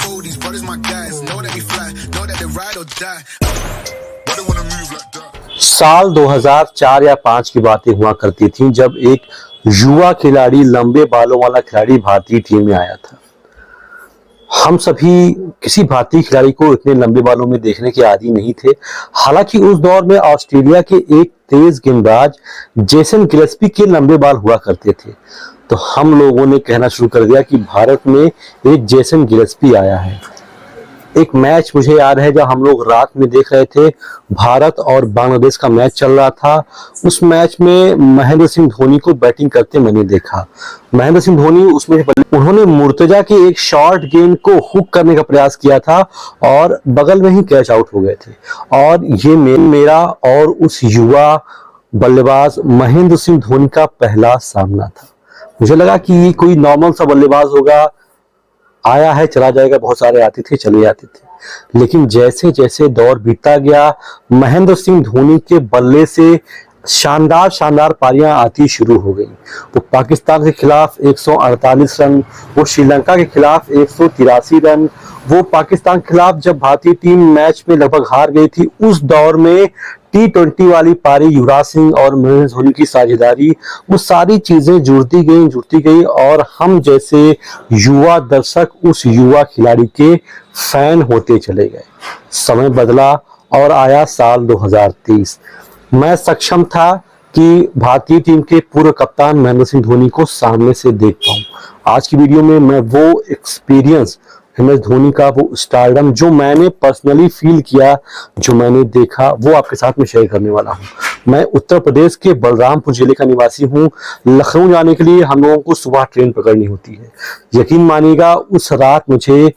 fool, these brothers my guys. Know that we fly, know that they ride or die. Why they wanna move like that? साल 2004 या 5 की बातें हुआ करती थी जब एक युवा खिलाड़ी, लंबे बालों वाला खिलाड़ी भारतीय टीम में आया था। हम सभी किसी भारतीय खिलाड़ी को इतने लंबे बालों में देखने के आदी नहीं थे। हालांकि उस दौर में ऑस्ट्रेलिया के एक तेज गेंदबाज जेसन गिलेस्पी के लंबे बाल हुआ करते थे, तो हम लोगों ने कहना शुरू कर दिया कि भारत में एक जेसन गिलेस्पी आया है। एक मैच मुझे याद है जब हम लोग रात में देख रहे थे, भारत और बांग्लादेश का मैच चल रहा था। उस मैच में महेंद्र सिंह धोनी को बैटिंग करते मैंने देखा। महेंद्र सिंह धोनी उसमें उन्होंने मुर्तजा के एक शॉर्ट गेंद को हुक करने का प्रयास किया था और बगल में ही कैच आउट हो गए थे। और ये मेरा और उस युवा बल्लेबाज महेंद्र सिंह धोनी का पहला सामना था। मुझे लगा कि ये कोई नॉर्मल सा बल्लेबाज होगा, आया है चला जाएगा, बहुत सारे आते थे चले जाते थे। लेकिन जैसे जैसे दौर बीतता गया, महेंद्र सिंह धोनी के बल्ले से शानदार शानदार पारियां आती शुरू हो गई। वो पाकिस्तान के खिलाफ 148 रन, वो श्रीलंका के खिलाफ 183 रन, वो पाकिस्तान के खिलाफ जब भारतीय टीम मैच में लगभग हार गई थी, उस दौर में T20 वाली पारी, युवराज सिंह और महेंद्र धोनी की साझेदारी, वो सारी चीजें जुड़ती गई और हम जैसे युवा दर्शक उस युवा खिलाड़ी के फैन होते चले गए। समय बदला और आया साल 2023। मैं सक्षम था कि भारतीय टीम के पूर्व कप्तान महेंद्र सिंह धोनी को सामने से देख पाऊं। आज की वीडियो में मैं वो एक्सपीरियंस, MS धोनी का वो स्टारडम जो मैंने पर्सनली फील किया, जो मैंने देखा, वो आपके साथ में शेयर करने वाला हूँ। मैं उत्तर प्रदेश के बलरामपुर जिले का निवासी हूँ। लखनऊ जाने के लिए हम लोगों को सुबह ट्रेन पकड़नी होती है। यकीन मानिएगा उस रात मुझे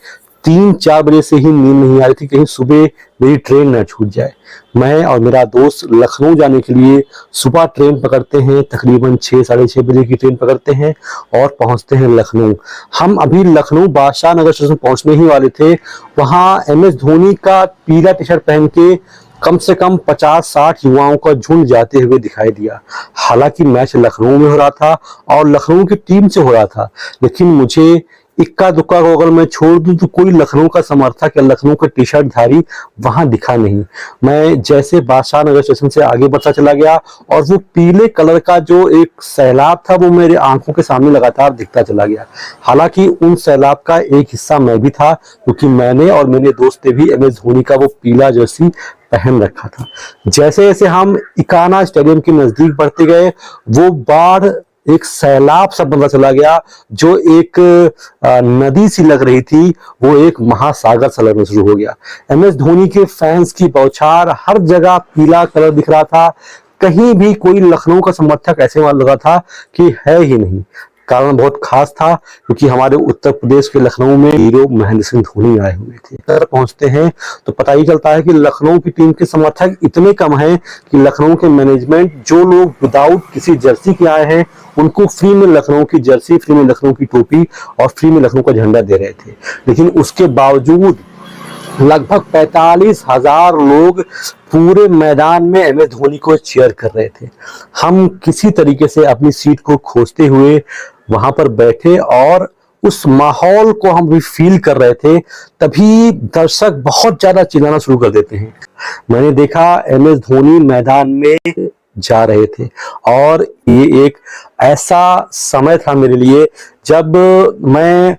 3-4 बजे से ही नींद नहीं आ रही थी, कहीं सुबह मेरी ट्रेन न छूट जाए। मैं और मेरा दोस्त लखनऊ जाने के लिए सुबह ट्रेन पकड़ते हैं, तकरीबन 6-6:30 बजे की ट्रेन पकड़ते हैं और पहुंचते हैं लखनऊ। हम अभी लखनऊ बादशाह नगर स्टेशन पहुंचने ही वाले थे। वहां MS धोनी का पीला टी-शर्ट पहन के कम से कम 50-60 युवाओं का झुंड जाते हुए दिखाई दिया। हालांकि मैच लखनऊ में हो रहा था और लखनऊ की टीम से हो रहा था, लेकिन मुझे इक्का दुक्का को अगर मैं छोड़ दूं तो कोई लखनऊ का समर्थक या लखनऊ का टी-शर्ट धारी वहां दिखा नहीं। मैं जैसे बादशाह नगर स्टेशन से आगे बढ़ता चला गया और वो पीले कलर का जो एक सैलाब था वो मेरे आंखों के सामने लगातार दिखता चला गया। हालांकि उन सैलाब का एक हिस्सा मैं भी था, क्योंकि मैंने और मेरे दोस्त ने भी MS धोनी का वो पीला जर्सी पहन रखा था। जैसे जैसे हम इकाना स्टेडियम के नजदीक बढ़ते गए, वो बाढ़ एक सैलाब सा बनता चला गया। जो एक नदी सी लग रही थी वो एक महासागर सा लगना शुरू हो गया। MS धोनी के फैंस की बौछार, हर जगह पीला कलर दिख रहा था। कहीं भी कोई लखनऊ का समर्थक ऐसे मान लगा था कि है ही नहीं। कारण बहुत खास था, क्योंकि हमारे उत्तर प्रदेश के लखनऊ में हीरो महेंद्र सिंह धोनी आए हुए थे। अगर पहुंचते हैं तो पता ही चलता है कि लखनऊ की टीम के समर्थक इतने कम हैं कि लखनऊ के मैनेजमेंट, जो लोग विदाउट किसी जर्सी के आए हैं, उनको फ्री में लखनऊ की जर्सी, फ्री में लखनऊ की टोपी और फ्री में लखनऊ का झंडा दे रहे थे। लेकिन उसके बावजूद लगभग 45,000 लोग पूरे मैदान में MS धोनी को चीयर कर रहे थे। हम किसी तरीके से अपनी सीट को खोजते हुए वहां पर बैठे और उस माहौल को हम भी फील कर रहे थे। तभी दर्शक बहुत ज्यादा चिल्लाना शुरू कर देते हैं। मैंने देखा MS धोनी मैदान में जा रहे थे और ये एक ऐसा समय था मेरे लिए जब मैं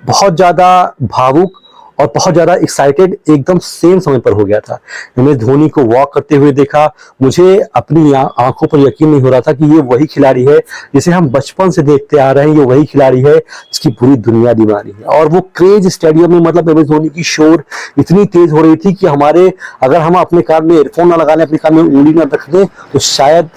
बहुत ज्यादा भावुक और बहुत ज्यादा एक्साइटेड एकदम सेम समय पर हो गया था। MS धोनी को वॉक करते हुए देखा। मुझे अपनी आंखों पर यकीन नहीं हो रहा था कि ये वही खिलाड़ी है जिसे हम बचपन से देखते आ रहे हैं। ये वही खिलाड़ी है जिसकी पूरी दुनिया दीवानी है। और वो क्रेज स्टेडियम में, मतलब MS धोनी की शोर इतनी तेज हो रही थी कि अगर हम अपने कान में एयरफोन ना लगा लें, अपने कान में उंगली ना रख दें, तो शायद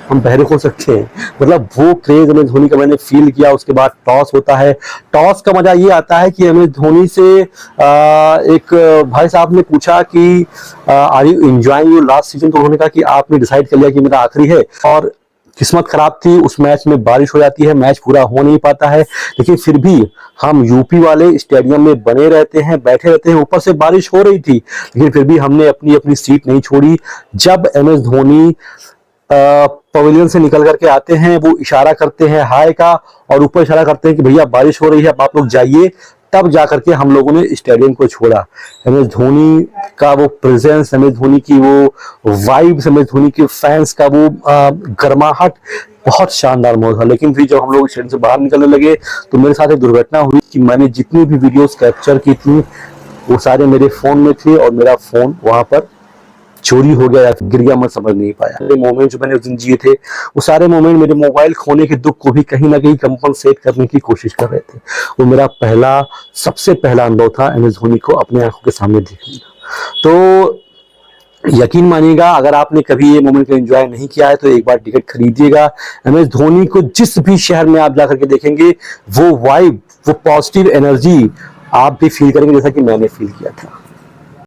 हम बहरे हो सकते हैं। मतलब वो क्रेज MS धोनी का मैंने फील किया। उसके बाद टॉस होता है। टॉस का मजा ये आता है कि MS धोनी से एक भाई साहब ने पूछा कि are you enjoying your last season, तो उन्होंने कहा कि आपने डिसाइड कर लिया कि मेरा आखिरी है। और किस्मत खराब थी, उस मैच में बारिश हो जाती है, मैच पूरा हो नहीं पाता है। लेकिन फिर भी हम यूपी वाले स्टेडियम में बने रहते हैं, बैठे रहते हैं। ऊपर से बारिश हो रही थी, लेकिन फिर भी हमने अपनी अपनी सीट नहीं छोड़ी। जब MS धोनी पवेलियन से निकल करके आते हैं, वो इशारा करते हैं हाय का, और ऊपर इशारा करते हैं कि भैया बारिश हो रही है, अब आप लोग जाइए। तब जाकर के हम लोगों ने स्टेडियम को छोड़ा। MS धोनी का वो प्रेजेंस, MS धोनी की वो वाइब्स, MS धोनी के फैंस का वो गर्माहट, बहुत शानदार माहौल था। लेकिन फिर जब हम लोग स्टेडियम से बाहर निकलने लगे तो मेरे साथ एक दुर्घटना हुई कि मैंने जितनी भी वीडियोस कैप्चर की थी वो सारे मेरे फोन में थे और मेरा फोन वहां पर चोरी हो गया या फिर गिर गया, मैं समझ नहीं पाया। मेरे मोमेंट जो मैंने उस दिन जिए थे वो सारे मोमेंट मेरे मोबाइल खोने के दुख को भी कहीं ना कहीं कंपनसेट करने की कोशिश कर रहे थे। वो मेरा सबसे पहला अनुभव था MS धोनी को अपने आंखों के सामने देखने का। तो यकीन मानिएगा, अगर आपने कभी ये मोमेंट को एंजॉय नहीं किया है तो एक बार टिकट खरीदिएगा। MS धोनी को जिस भी शहर में आप जाकर के देखेंगे वो वाइब, वो पॉजिटिव एनर्जी आप भी फील करेंगे जैसा कि मैंने फील किया था।